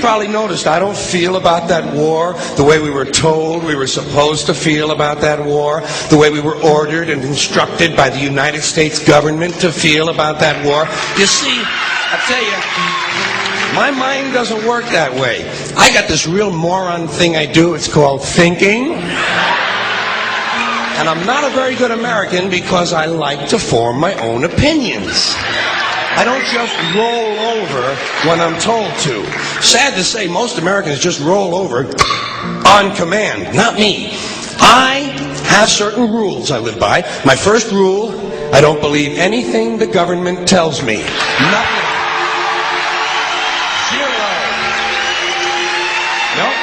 probably noticed I don't feel about that war the way we were told we were supposed to feel about that war, the way we were ordered and instructed by the United States government to feel about that war. You see, I tell you, my mind doesn't work that way. I got this real moron thing I do. It's called thinking. And I'm not a very good American because I like to form my own opinions. I don't just roll over when I'm told to. Sad to say, most Americans just roll over on command. Not me. I have certain rules I live by. My first rule, I don't believe anything the government tells me. Nothing. Zero. Nope.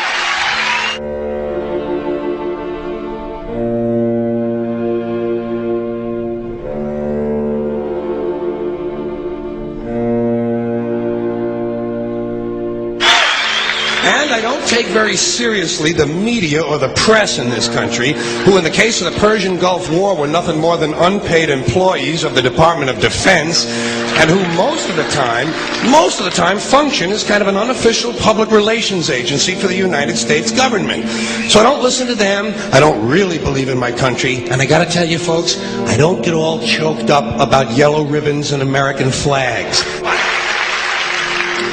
And I don't take very seriously the media or the press in this country, who in the case of the Persian Gulf War were nothing more than unpaid employees of the Department of Defense, and who most of the time function as kind of an unofficial public relations agency for the United States government. So I don't listen to them. I don't really believe in my country. And I gotta tell you folks, I don't get all choked up about yellow ribbons and American flags.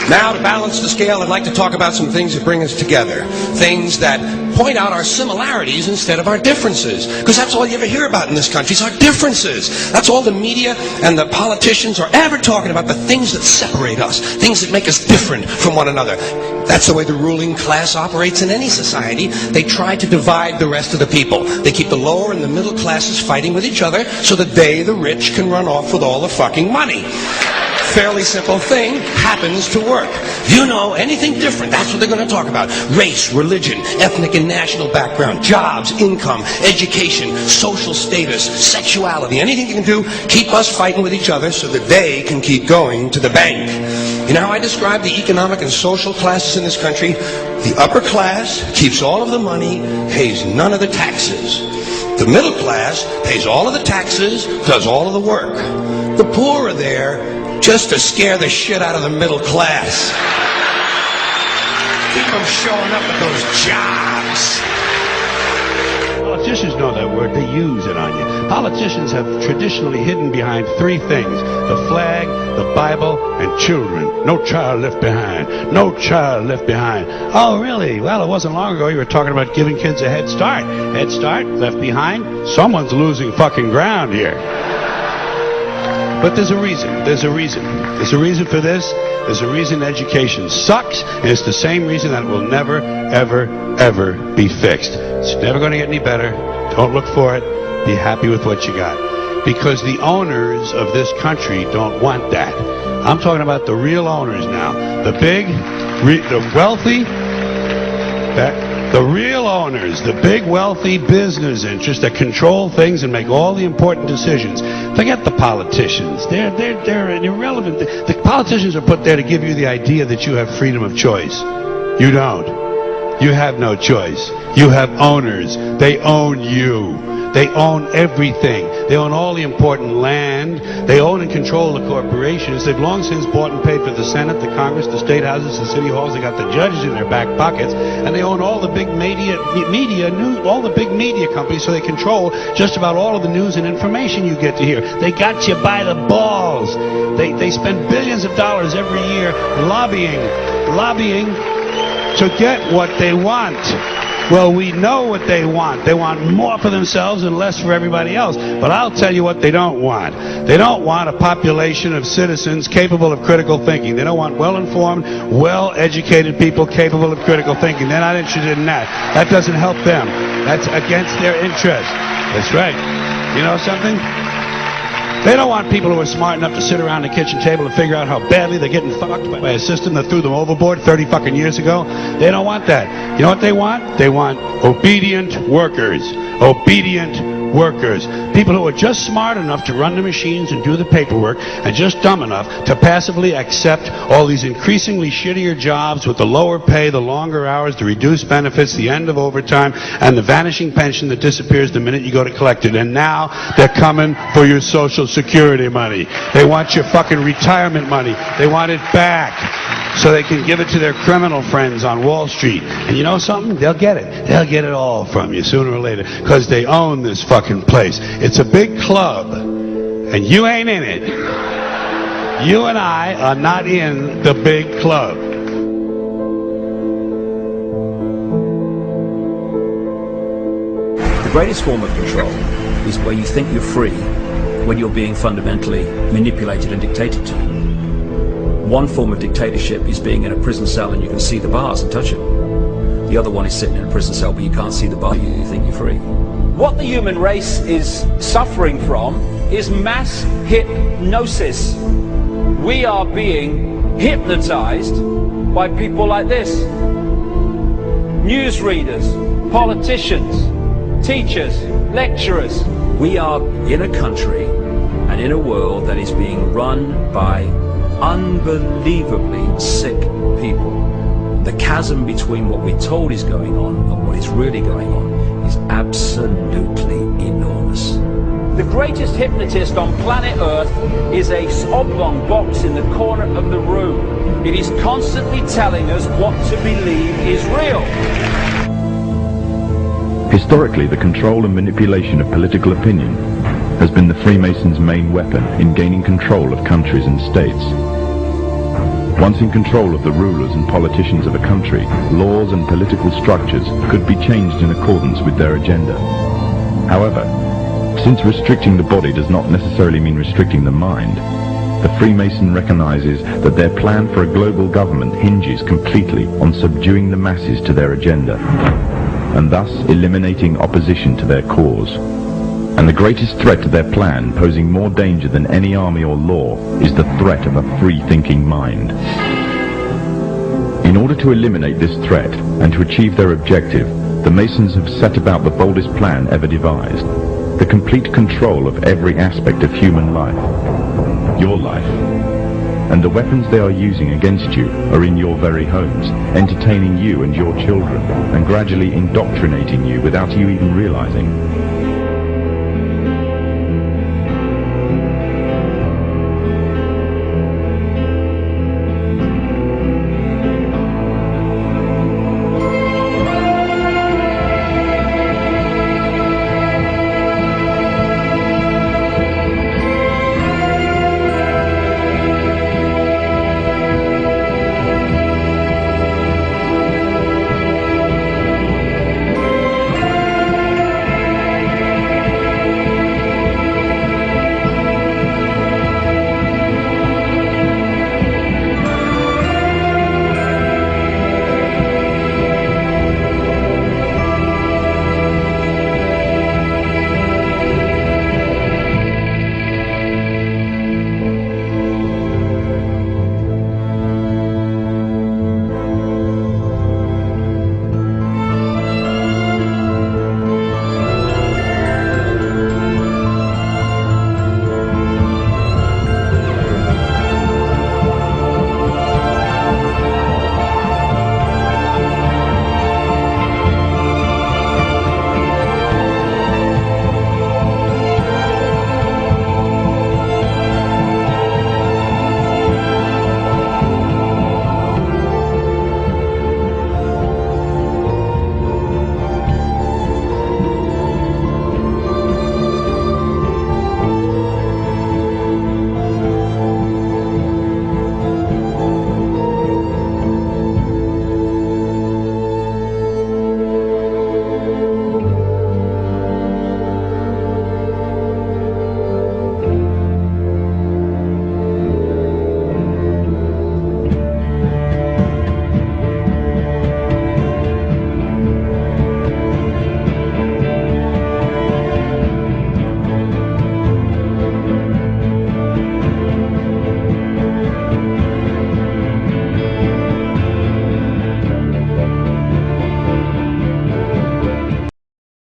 Now, to balance the scale, I'd like to talk about some things that bring us together. Things that point out our similarities instead of our differences. Because that's all you ever hear about in this country is our differences. That's all the media and the politicians are ever talking about, the things that separate us, things that make us different from one another. That's the way the ruling class operates in any society. They try to divide the rest of the people. They keep the lower and the middle classes fighting with each other so that they, the rich, can run off with all the fucking money. Fairly simple thing happens to work. If you know anything different, that's what they're going to talk about. Race, religion, ethnic and national background, jobs, income, education, social status, sexuality, anything you can do, keep us fighting with each other so that they can keep going to the bank. You know how I describe the economic and social classes in this country? The upper class keeps all of the money, pays none of the taxes. The middle class pays all of the taxes, does all of the work. The poor are there just to scare the shit out of the middle class. Keep them showing up at those jobs. Politicians know that word. They use it on you. Politicians have traditionally hidden behind three things: the flag, the Bible, and children. No child left behind. No child left behind. Oh, really? Well, it wasn't long ago you were talking about giving kids a head start. Head start, left behind? Someone's losing fucking ground here. But there's a reason. There's a reason. There's a reason for this. There's a reason education sucks, and it's the same reason that it will never, ever, ever be fixed. It's never going to get any better. Don't look for it. Be happy with what you got. Because the owners of this country don't want that. I'm talking about the real owners now. The big, the wealthy, the real owners, the big wealthy business interests that control things and make all the important decisions. Forget the politicians. They're irrelevant. The politicians are put there to give you the idea that you have freedom of choice. You don't. You have no choice. You have owners. They own you. They own everything. They own all the important land. They own and control the corporations. They've long since bought and paid for the Senate, the Congress, the state houses, the city halls. They got the judges in their back pockets, and they own all the big all the big media companies. So they control just about all of the news and information you get to hear. They got you by the balls. They spend billions of dollars every year lobbying to get what they want. Well, we know what they want. They want more for themselves and less for everybody else. But I'll tell you what they don't want. They don't want a population of citizens capable of critical thinking. They don't want well-informed, well-educated people capable of critical thinking. They're not interested in that. That doesn't help them. That's against their interest. That's right. You know something? They don't want people who are smart enough to sit around the kitchen table and figure out how badly they're getting fucked by a system that threw them overboard 30 fucking years ago. They don't want that. You know what they want? They want obedient workers. Obedient workers. People who are just smart enough to run the machines and do the paperwork, and just dumb enough to passively accept all these increasingly shittier jobs with the lower pay, the longer hours, the reduced benefits, the end of overtime, and the vanishing pension that disappears the minute you go to collect it. And now they're coming for your Social Security money. They want your fucking retirement money. They want it back. so they can give it to their criminal friends on Wall Street. And you know something? They'll get it. They'll get it all from you sooner or later, because they own this fucking place. It's a big club, and you ain't in it. You and I are not in the big club. The greatest form of control is where you think you're free when you're being fundamentally manipulated and dictated to. One form of dictatorship is being in a prison cell and you can see the bars and touch them. The other one is sitting in a prison cell but you can't see the bar, you think you're free. What the human race is suffering from is mass hypnosis. We are being hypnotized by people like this. Newsreaders, politicians, teachers, lecturers. We are in a country and in a world that is being run by unbelievably sick people. The chasm between what we're told is going on and what is really going on is absolutely enormous. The greatest hypnotist on planet Earth is a oblong box in the corner of the room. It is constantly telling us what to believe is real. Historically, the control and manipulation of political opinion has been the Freemasons' main weapon in gaining control of countries and states. Once in control of the rulers and politicians of a country, laws and political structures could be changed in accordance with their agenda. However, since restricting the body does not necessarily mean restricting the mind, the Freemason recognizes that their plan for a global government hinges completely on subduing the masses to their agenda, and thus eliminating opposition to their cause. And the greatest threat to their plan, posing more danger than any army or law, is the threat of a free-thinking mind. In order to eliminate this threat and to achieve their objective, the Masons have set about the boldest plan ever devised: the complete control of every aspect of human life, your life. And the weapons they are using against you are in your very homes, entertaining you and your children, and gradually indoctrinating you without you even realizing.